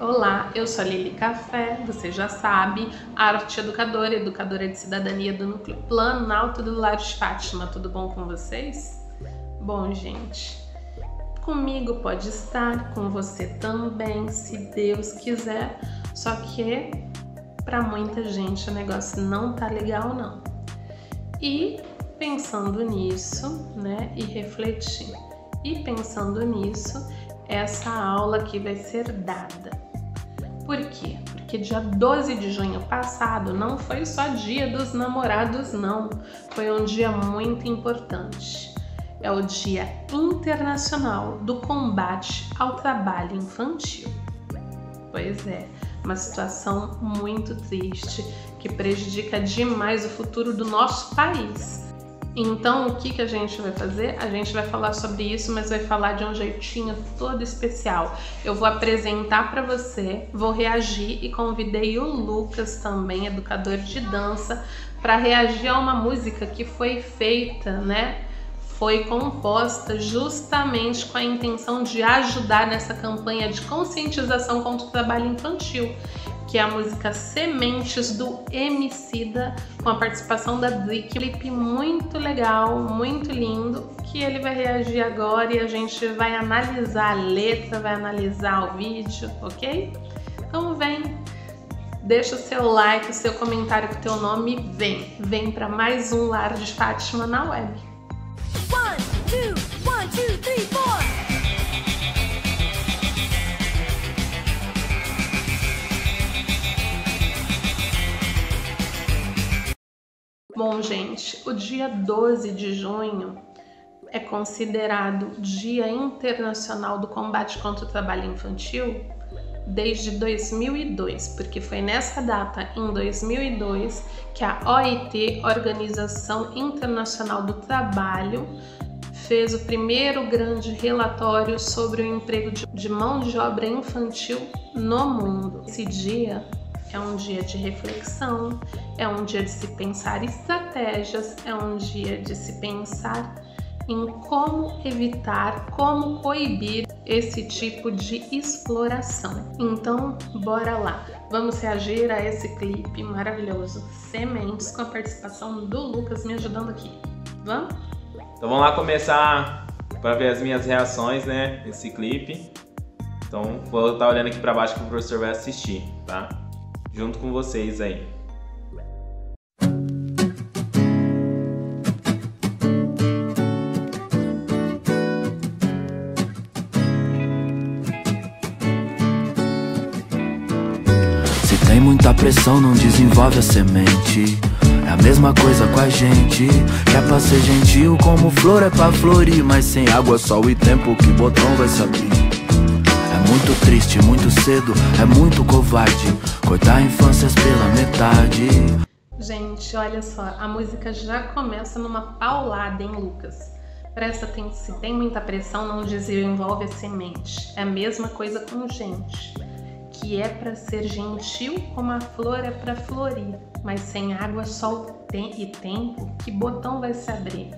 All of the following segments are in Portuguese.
Olá, eu sou a Lili Café, você já sabe, arte educadora, educadora de cidadania do Núcleo Planalto do Lar de Fátima. Tudo bom com vocês? Bom, gente, comigo pode estar, com você também, se Deus quiser, só que para muita gente o negócio não tá legal não. E pensando nisso, né, e refletindo, essa aula aqui vai ser dada. Por quê? Porque dia 12 de junho passado não foi só dia dos namorados, não. Foi um dia muito importante. É o Dia Internacional do Combate ao Trabalho Infantil. Pois é, uma situação muito triste que prejudica demais o futuro do nosso país. Então, o que a gente vai fazer? A gente vai falar sobre isso, mas vai falar de um jeitinho todo especial. Eu vou apresentar para você, vou reagir e convidei o Lucas também, educador de dança, para reagir a uma música que foi feita, né? Foi composta justamente com a intenção de ajudar nessa campanha de conscientização contra o trabalho infantil, que é a música Sementes do Emicida, com a participação da Drick. Clipe muito legal, muito lindo, que ele vai reagir agora e a gente vai analisar a letra, vai analisar o vídeo, ok? Então vem, deixa o seu like, o seu comentário com o teu nome, vem para mais um Lar de Fátima na web. 1, 2, 3, 4. Bom, gente, o dia 12 de junho é considerado Dia Internacional do Combate contra o Trabalho Infantil desde 2002, porque foi nessa data, em 2002, que a OIT, Organização Internacional do Trabalho, fez o primeiro grande relatório sobre o emprego de mão de obra infantil no mundo. Esse dia é um dia de reflexão, é um dia de se pensar estratégias, é um dia de se pensar em como evitar, como coibir esse tipo de exploração. Então, bora lá! Vamos reagir a esse clipe maravilhoso, Sementes, com a participação do Lucas me ajudando aqui. Vamos? Então vamos lá começar para ver as minhas reações, né, nesse clipe. Então vou estar olhando aqui para baixo que o professor vai assistir, tá? Junto com vocês aí. Se tem muita pressão, não desenvolve a semente. É a mesma coisa com a gente, que é pra ser gentil como flor é pra florir, mas sem água, sol e tempo que botão vai se abrir. É muito triste, muito cedo, é muito covarde cortar infâncias pela metade. Gente, olha só, a música já começa numa paulada, hein, Lucas? Presta atenção, se tem muita pressão, não desenvolve a semente. É a mesma coisa com gente, que é para ser gentil como a flor é para florir, mas sem água, sol e tempo, que botão vai se abrir?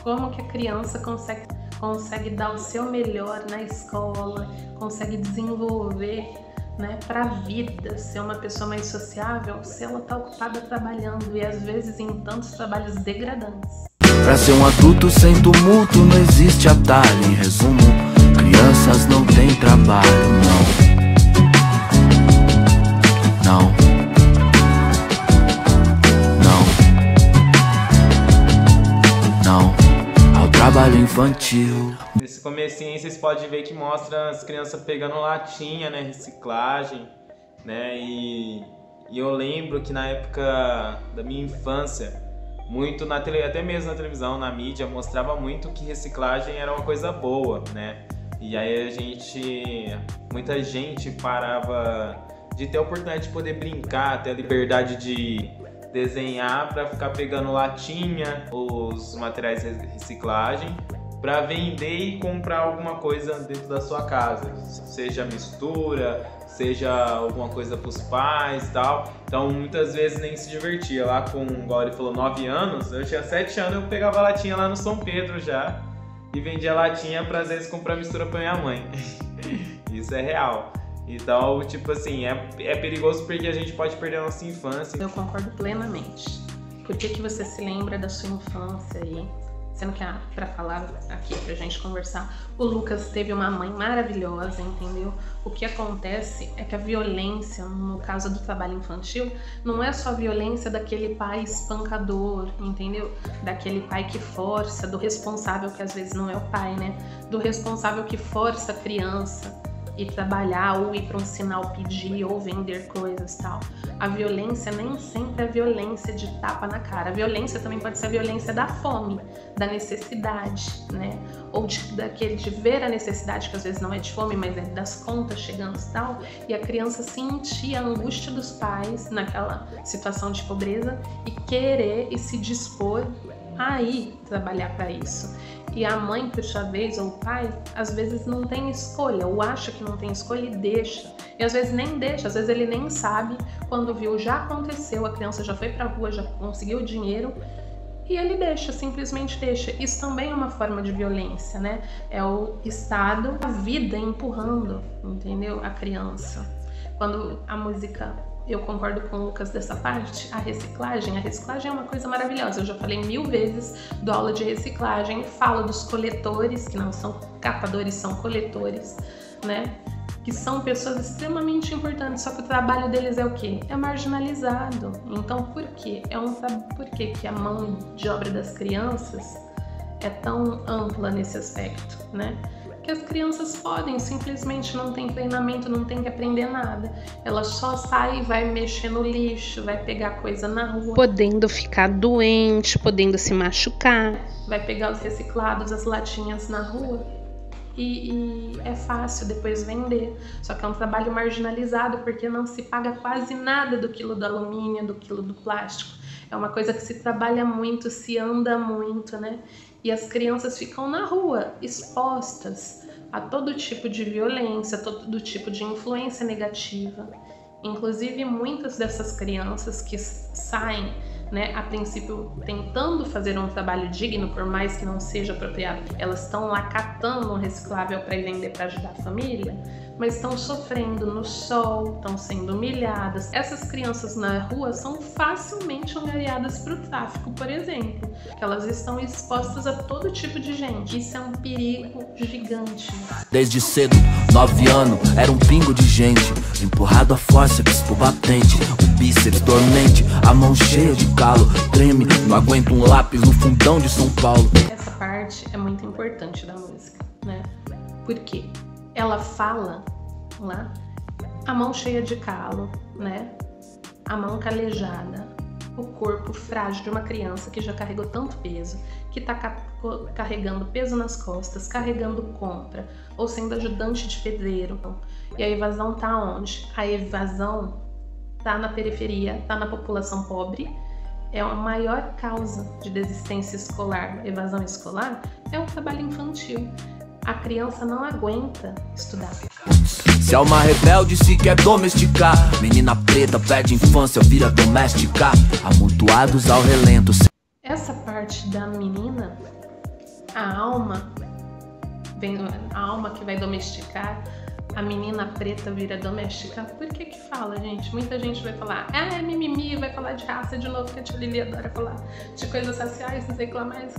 Como que a criança consegue dar o seu melhor na escola, consegue desenvolver, né, para a vida, ser uma pessoa mais sociável, se ela está ocupada trabalhando e às vezes em tantos trabalhos degradantes? Pra ser um adulto sem tumulto não existe atalho. Em resumo, crianças não têm trabalho, não. Ao trabalho infantil. Nesse comecinho vocês podem ver que mostra as crianças pegando latinha, né, reciclagem, né, e eu lembro que na época da minha infância, muito até mesmo na televisão, na mídia, mostrava muito que reciclagem era uma coisa boa, né, e aí muita gente parava de ter a oportunidade de poder brincar, ter a liberdade de desenhar para ficar pegando latinha, os materiais de reciclagem, para vender e comprar alguma coisa dentro da sua casa, seja mistura, seja alguma coisa para os pais e tal. Então muitas vezes nem se divertia. Lá com, igual ele falou, 9 anos, eu tinha 7 anos, eu pegava latinha lá no São Pedro já e vendia latinha para às vezes comprar mistura para minha mãe. Isso é real. Então, tipo assim, é perigoso porque a gente pode perder a nossa infância. Eu concordo plenamente. Por que você se lembra da sua infância aí? Sendo que pra falar aqui, pra gente conversar, o Lucas teve uma mãe maravilhosa, entendeu? O que acontece é que a violência, no caso do trabalho infantil, não é só a violência daquele pai espancador, entendeu? Daquele pai que força, do responsável, que às vezes não é o pai, né? Do responsável que força a criança ir trabalhar ou ir para um sinal pedir ou vender coisas e tal. A violência nem sempre é violência de tapa na cara. A violência também pode ser a violência da fome, da necessidade, né? Ou de ver a necessidade, que às vezes não é de fome, mas é das contas chegando e tal, e a criança sentir a angústia dos pais naquela situação de pobreza e querer e se dispor a ir trabalhar para isso. E a mãe, por sua vez, ou o pai, às vezes não tem escolha, ou acha que não tem escolha e deixa. E às vezes nem deixa, às vezes ele nem sabe, quando viu já aconteceu, a criança já foi pra rua, já conseguiu dinheiro, e ele deixa, simplesmente deixa. Isso também é uma forma de violência, né? É o Estado, a vida empurrando, entendeu? A criança. Quando a música... Eu concordo com o Lucas dessa parte, a reciclagem é uma coisa maravilhosa. Eu já falei 1000 vezes do aula de reciclagem, falo dos coletores, que não são catadores, são coletores, né? Que são pessoas extremamente importantes, só que o trabalho deles é o quê? É marginalizado. Então, por quê? Por que que a mão de obra das crianças é tão ampla nesse aspecto, né? Que as crianças podem, simplesmente não tem treinamento, não tem que aprender nada. Ela só sai e vai mexer no lixo, vai pegar coisa na rua, podendo ficar doente, podendo se machucar, vai pegar os reciclados, as latinhas na rua e é fácil depois vender. Só que é um trabalho marginalizado porque não se paga quase nada do quilo do alumínio, do quilo do plástico. É uma coisa que se trabalha muito, se anda muito, né? E as crianças ficam na rua, expostas a todo tipo de violência, todo tipo de influência negativa. Inclusive, muitas dessas crianças que saem, né, a princípio tentando fazer um trabalho digno, por mais que não seja apropriado, elas estão lá catando um reciclável para ir vender para ajudar a família, mas estão sofrendo no sol, estão sendo humilhadas. Essas crianças na rua são facilmente angariadas para o tráfico, por exemplo, que elas estão expostas a todo tipo de gente. Isso é um perigo gigante. Desde cedo, 9 anos, era um pingo de gente, empurrado a fórceps pro batente, o bíceps dormente, a mão cheia de calo, treme, não aguento um lápis no fundão de São Paulo. Essa parte é muito importante da música, né? Por quê? Ela fala lá, a mão cheia de calo, né? A mão calejada, o corpo frágil de uma criança que já carregou tanto peso, que tá carregando peso nas costas, carregando compra, ou sendo ajudante de pedreiro. E a evasão tá onde? A evasão tá na periferia, tá na população pobre. É a maior causa de desistência escolar, evasão escolar, é o trabalho infantil. A criança não aguenta estudar. Se é uma rebelde se quer domesticar, menina preta perde infância, vira doméstica, amontoados ao relento. Essa parte da menina, a alma que vai domesticar, a menina preta vira doméstica. Por que que fala, gente? Muita gente vai falar, é mimimi, vai falar de raça de novo, que a tia Lili adora falar de coisas raciais, não sei o que lá mais.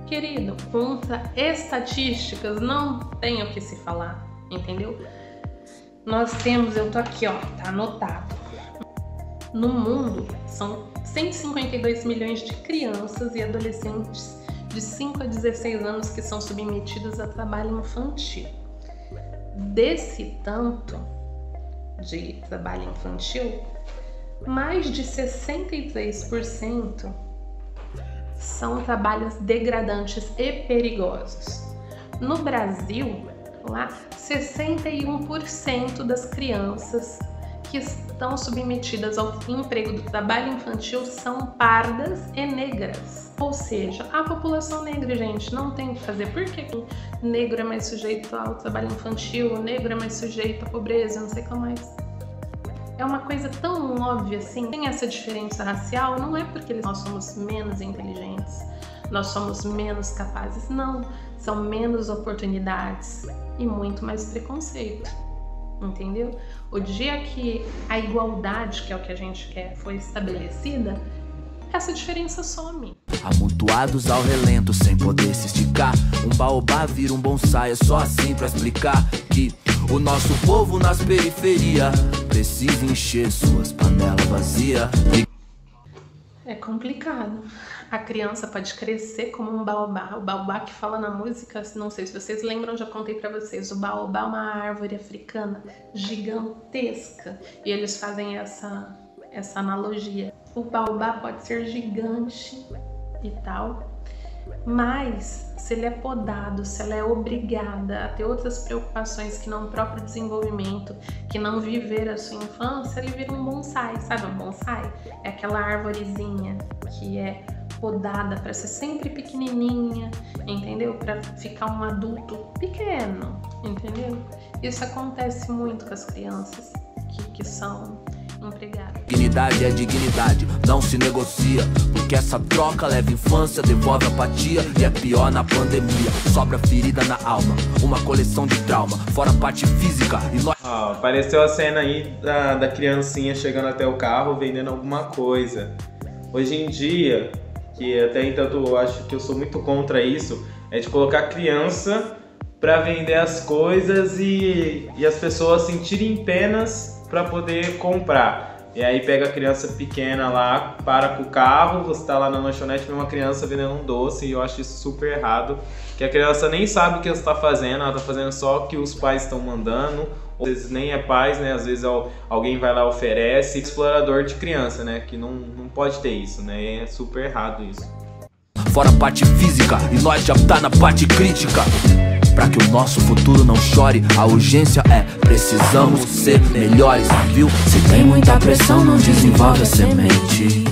Querido, contra estatísticas não tem o que se falar, entendeu? Nós temos, eu tô aqui, ó, tá anotado. No mundo, são 152 milhões de crianças e adolescentes de 5 a 16 anos que são submetidos a trabalho infantil. Desse tanto de trabalho infantil, mais de 63% são trabalhos degradantes e perigosos. No Brasil, lá, 61% das crianças que estão submetidas ao emprego do trabalho infantil são pardas e negras. Ou seja, a população negra, gente, não tem o que fazer. Por que o negro é mais sujeito ao trabalho infantil, o negro é mais sujeito à pobreza, não sei o que mais? É uma coisa tão óbvia assim. Tem essa diferença racial, não é porque nós somos menos inteligentes, nós somos menos capazes, não. São menos oportunidades e muito mais preconceito. entendeu? O dia que a igualdade, que é o que a gente quer, foi estabelecida, essa diferença some. Amontoados ao relento, sem poder se esticar. Um baobá vira um bonsai, é só assim pra explicar que o nosso povo nas periferias precisa encher suas panelas vazias. É complicado. A criança pode crescer como um baobá. O baobá que fala na música, não sei se vocês lembram, já contei pra vocês. O baobá é uma árvore africana gigantesca. E eles fazem essa analogia. O baobá pode ser gigante e tal, mas se ele é podado, se ela é obrigada a ter outras preocupações que não o próprio desenvolvimento, que não viver a sua infância, ele vira um bonsai. Sabe um bonsai? É aquela árvorezinha que é podada para ser sempre pequenininha, entendeu? Para ficar um adulto pequeno, entendeu? Isso acontece muito com as crianças que são empregadas. Dignidade é dignidade, não se negocia, porque essa troca leva infância, devolve apatia e é pior na pandemia. Sobra ferida na alma, uma coleção de trauma, fora a parte física e nós... Apareceu a cena aí da criancinha chegando até o carro vendendo alguma coisa. Hoje em dia, que até então eu acho que eu sou muito contra isso, é de colocar criança para vender as coisas e as pessoas sentirem penas para poder comprar. E aí pega a criança pequena lá, para com o carro, você tá lá na lanchonete, vê uma criança vendendo um doce, e eu acho isso super errado, que a criança nem sabe o que ela está fazendo, ela tá fazendo só o que os pais estão mandando, ou às vezes nem é pais, né, às vezes alguém vai lá e oferece, explorador de criança, né, que não pode ter isso, né, é super errado isso. Fora a parte física e nós já tá na parte crítica. Pra que o nosso futuro não chore, a urgência é precisamos ser melhores, viu? Se tem muita pressão, não desenvolve a semente.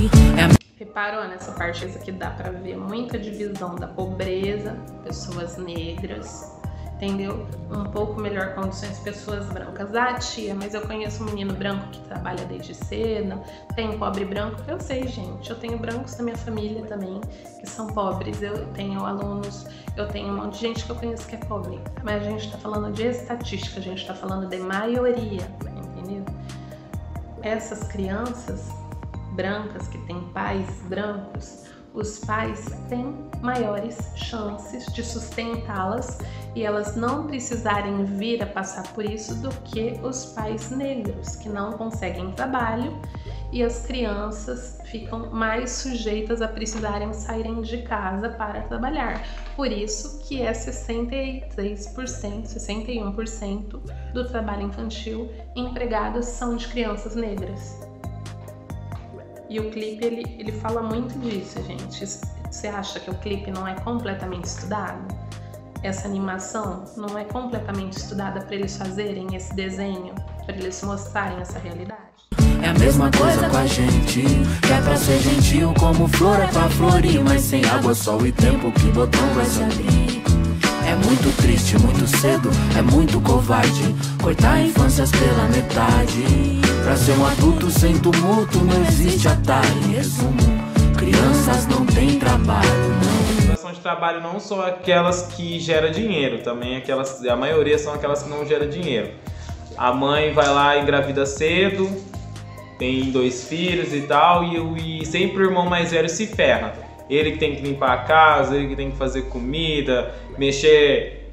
Reparou nessa parte aqui, dá pra ver muita divisão da pobreza, pessoas negras, entendeu? Um pouco melhor condições, pessoas brancas. Ah, tia, mas eu conheço um menino branco que trabalha desde cedo, tem um pobre branco. Eu sei, gente, eu tenho brancos na minha família também, que são pobres, eu tenho alunos, eu tenho um monte de gente que eu conheço que é pobre. Mas a gente tá falando de estatística, a gente tá falando de maioria, entendeu? Essas crianças brancas que têm pais brancos, os pais têm maiores chances de sustentá-las e elas não precisarem vir a passar por isso do que os pais negros, que não conseguem trabalho, e as crianças ficam mais sujeitas a precisarem saírem de casa para trabalhar. Por isso que é 63%, 61% do trabalho infantil empregados são de crianças negras. E o clipe, ele fala muito disso, gente. Você acha que o clipe não é completamente estudado? Essa animação não é completamente estudada para eles fazerem esse desenho, para eles mostrarem essa realidade? É a mesma coisa com a gente, que é pra ser gentil como flor é pra florir, mas sem água, sol e tempo que botão vai se abrir. É muito triste, muito cedo, é muito covarde cortar infâncias pela metade. Pra ser um adulto sem tumulto não existe atalho. Em resumo, crianças não têm trabalho, não. Situação de trabalho não só aquelas que geram dinheiro, também aquelas, a maioria são aquelas que não geram dinheiro. A mãe vai lá e engravida cedo, tem 2 filhos e tal, e sempre o irmão mais velho se ferra. Ele que tem que limpar a casa, ele que tem que fazer comida, mexer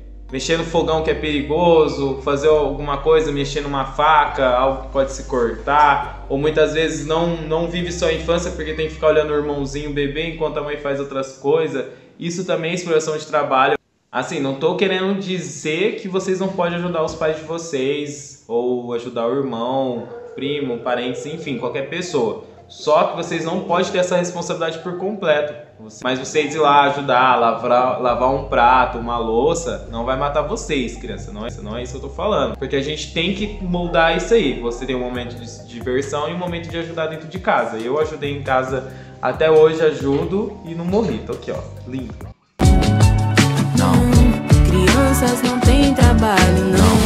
no fogão que é perigoso, fazer alguma coisa, mexer numa faca, algo que pode se cortar, ou muitas vezes não vive só a infância porque tem que ficar olhando o irmãozinho, o bebê, enquanto a mãe faz outras coisas. Isso também é exploração de trabalho. Assim, não tô querendo dizer que vocês não podem ajudar os pais de vocês, ou ajudar o irmão, primo, parentes, enfim, qualquer pessoa. Só que vocês não podem ter essa responsabilidade por completo. Mas vocês ir lá ajudar, lavar um prato, uma louça, não vai matar vocês, criança. Não é isso que eu tô falando. Porque a gente tem que moldar isso aí. Você tem um momento de diversão e um momento de ajudar dentro de casa. Eu ajudei em casa, até hoje ajudo e não morri. Tô aqui, ó, lindo. Não, crianças não têm trabalho, não.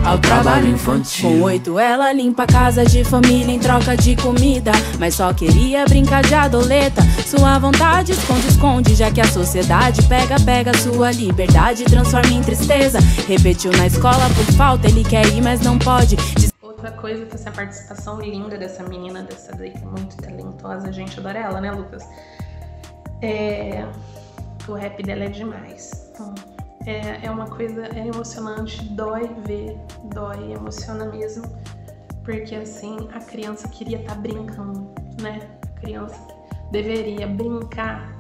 Ao trabalho infantil. Com 8 ela limpa a casa de família em troca de comida, mas só queria brincar de adoleta. Sua vontade esconde, já que a sociedade pega sua liberdade, transforma em tristeza. Repetiu na escola por falta, ele quer ir, mas não pode. Outra coisa que essa participação linda dessa menina, dessa daí que é muito talentosa, a gente adora ela, né, Lucas? O rap dela é demais. Então, é uma coisa, é emocionante, dói ver, dói, emociona mesmo, porque assim, a criança queria estar brincando, né? A criança deveria brincar,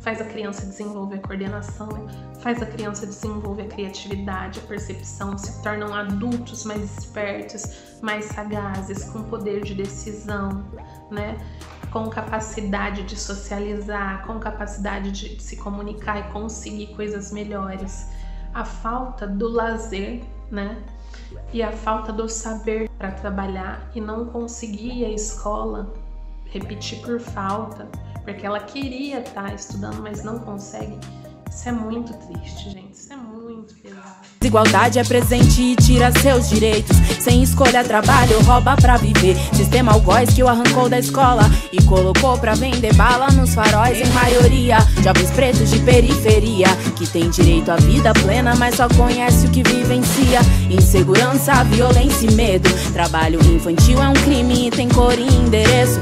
faz a criança desenvolver a coordenação, faz a criança desenvolver a criatividade, a percepção, se tornam adultos mais espertos, mais sagazes, com poder de decisão, né? Com capacidade de socializar, com capacidade de se comunicar e conseguir coisas melhores. A falta do lazer, né? E a falta do saber para trabalhar e não conseguir a escola, repetir por falta, porque ela queria estar estudando, mas não consegue. Isso é muito triste, gente. Isso é muito pesado. Desigualdade é presente e tira seus direitos. Sem escolha, trabalho, rouba pra viver. Sistema algoz que o arrancou da escola e colocou pra vender bala nos faróis. Em maioria, jovens pretos de periferia, que tem direito à vida plena, mas só conhece o que vivencia. Insegurança, violência e medo. Trabalho infantil é um crime e tem cor e endereço.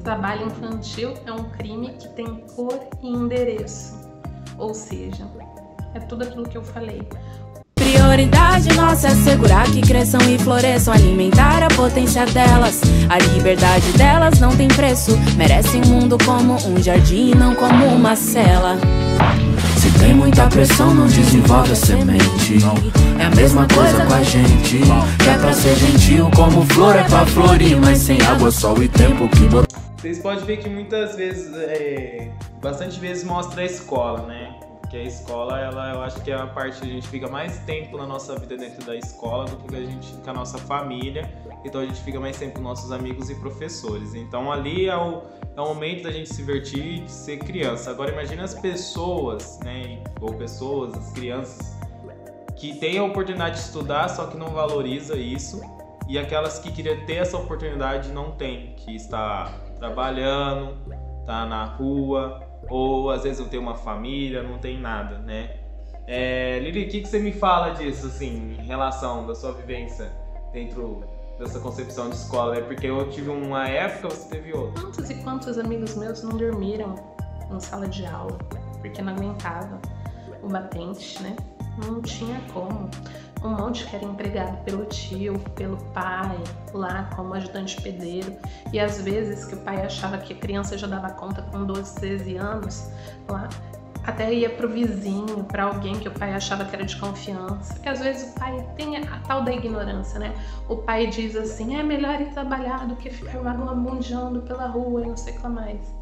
Trabalho infantil é um crime que tem cor e endereço. Ou seja, é tudo aquilo que eu falei. Prioridade nossa é assegurar que cresçam e floresçam, alimentar a potência delas. A liberdade delas não tem preço, merecem um mundo como um jardim, não como uma cela. Se tem muita pressão, não desenvolve a semente. É a mesma coisa com a gente, que é pra ser gentil, como flor é pra florir, mas sem água, sol e tempo que botar. Vocês podem ver que muitas vezes, bastante vezes mostra a escola, né? Porque a escola, eu acho que é a parte que a gente fica mais tempo na nossa vida dentro da escola do que a gente fica com a nossa família. Então a gente fica mais tempo com nossos amigos e professores. Então ali é o momento da gente se divertir e de ser criança. Agora imagina as pessoas, né? Ou pessoas, as crianças, que têm a oportunidade de estudar, só que não valoriza isso. E aquelas que queriam ter essa oportunidade não tem, que está trabalhando, tá na rua, ou às vezes não tem uma família, não tem nada, né? Lili, o que você me fala disso, assim, em relação da sua vivência dentro dessa concepção de escola? É porque eu tive uma época, você teve outra. Quantos e quantos amigos meus não dormiram em sala de aula, porque não aguentava o batente, né? Não tinha como. Um monte que era empregado pelo tio, pelo pai, lá como ajudante pedreiro. E às vezes que o pai achava que a criança já dava conta com 12, 13 anos, lá até ia pro vizinho, para alguém que o pai achava que era de confiança. Porque às vezes o pai tem a tal da ignorância, né? O pai diz assim, é melhor ir trabalhar do que ficar vagabundeando pela rua e não sei o que mais.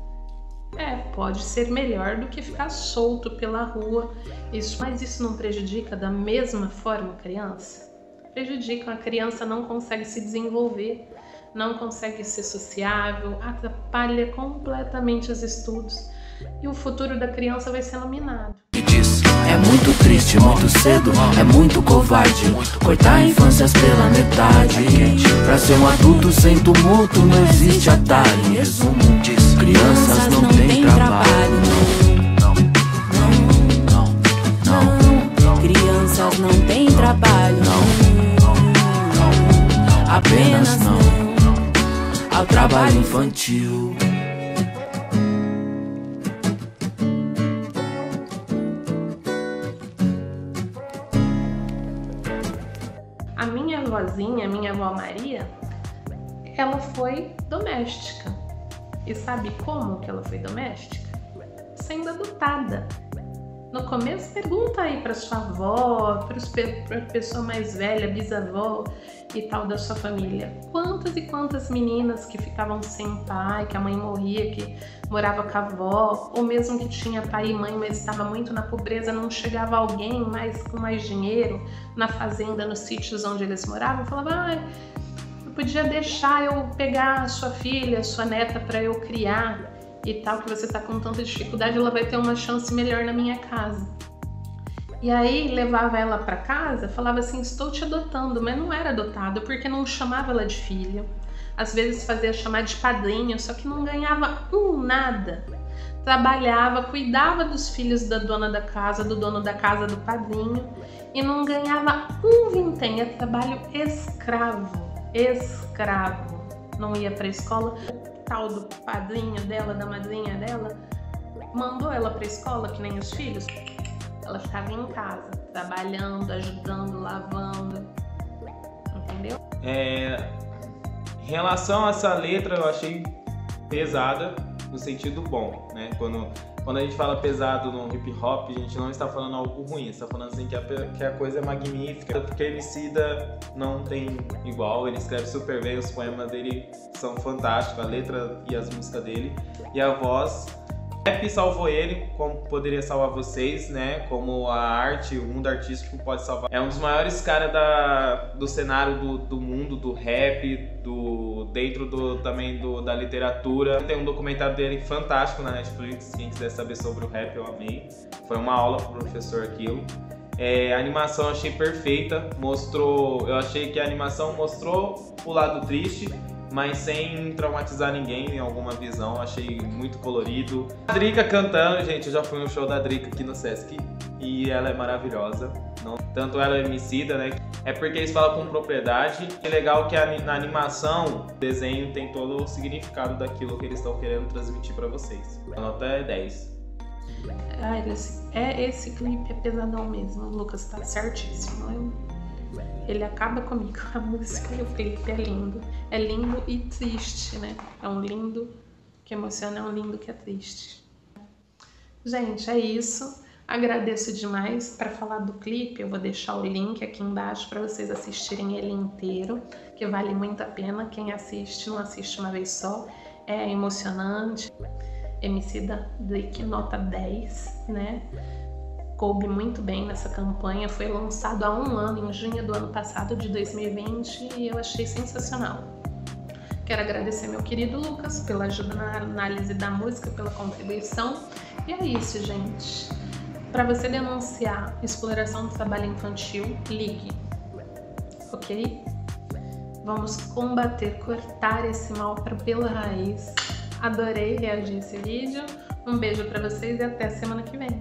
Pode ser melhor do que ficar solto pela rua, mas isso não prejudica da mesma forma a criança? Prejudica, a criança não consegue se desenvolver, não consegue ser sociável, atrapalha completamente os estudos e o futuro da criança vai ser laminado. É muito triste, muito cedo, é muito covarde cortar infâncias pela metade. Pra ser um adulto sem tumulto não existe atalho. Em resumo diz, crianças não têm trabalho. Não. Crianças não têm trabalho. Apenas não ao trabalho infantil. A minha avózinha, minha avó Maria, ela foi doméstica. E sabe como que ela foi doméstica? Sendo adotada. No começo, pergunta aí para sua avó, para pessoa mais velha, bisavó e tal da sua família. Quantas e quantas meninas que ficavam sem pai, que a mãe morria, que morava com a avó, ou mesmo que tinha pai e mãe, mas estava muito na pobreza, não chegava alguém com mais dinheiro na fazenda, nos sítios onde eles moravam, falava, eu podia deixar eu pegar a sua filha, a sua neta para eu criar e tal, que você tá com tanta dificuldade, ela vai ter uma chance melhor na minha casa. E aí levava ela para casa, falava assim, estou te adotando, mas não era adotado, porque não chamava ela de filha, às vezes fazia chamar de padrinho, só que não ganhava nada. Trabalhava, cuidava dos filhos da dona da casa, do dono da casa, do padrinho, e não ganhava um vintém. É trabalho escravo, escravo. Não ia pra escola. O tal do padrinho dela, da madrinha dela, mandou ela pra escola, que nem os filhos. Ela ficava em casa, trabalhando, ajudando, lavando, entendeu? Em relação a essa letra, eu achei pesada no sentido bom, né? Quando a gente fala pesado no hip hop, a gente não está falando algo ruim, está falando assim que a coisa é magnífica, porque Emicida não tem igual, ele escreve super bem, os poemas dele são fantásticos, a letra e as músicas dele, e a voz. O rap salvou ele, como poderia salvar vocês, né? Como a arte, o mundo artístico pode salvar. É um dos maiores caras do cenário do mundo, do rap, também da literatura. Tem um documentário dele fantástico na Netflix, quem quiser saber sobre o rap, eu amei. Foi uma aula pro professor aquilo. A animação eu achei perfeita, eu achei que a animação mostrou o lado triste, mas sem traumatizar ninguém em alguma visão, achei muito colorido. A Drica cantando, gente, eu já fui no show da Drica aqui no Sesc e ela é maravilhosa. Tanto ela é Emicida, né? É porque eles falam com propriedade. É legal que na animação, o desenho tem todo o significado daquilo que eles estão querendo transmitir pra vocês. A nota é 10. Esse clipe é pesadão mesmo, o Lucas tá certíssimo. Ele acaba comigo, a música e o clipe é lindo. É lindo e triste, né? É um lindo que emociona, é um lindo que é triste. Gente, é isso. Agradeço demais. Para falar do clipe, eu vou deixar o link aqui embaixo para vocês assistirem ele inteiro, que vale muito a pena. Quem assiste, não assiste uma vez só. É emocionante. Emicida Drake, nota 10, né? Coube muito bem nessa campanha, foi lançado há 1 ano, em junho do ano passado, de 2020, e eu achei sensacional. Quero agradecer meu querido Lucas pela ajuda na análise da música, pela contribuição. E é isso, gente. Para você denunciar exploração do trabalho infantil, ligue, ok? Vamos combater, cortar esse mal pela raiz. Adorei reagir a esse vídeo. Um beijo para vocês e até semana que vem.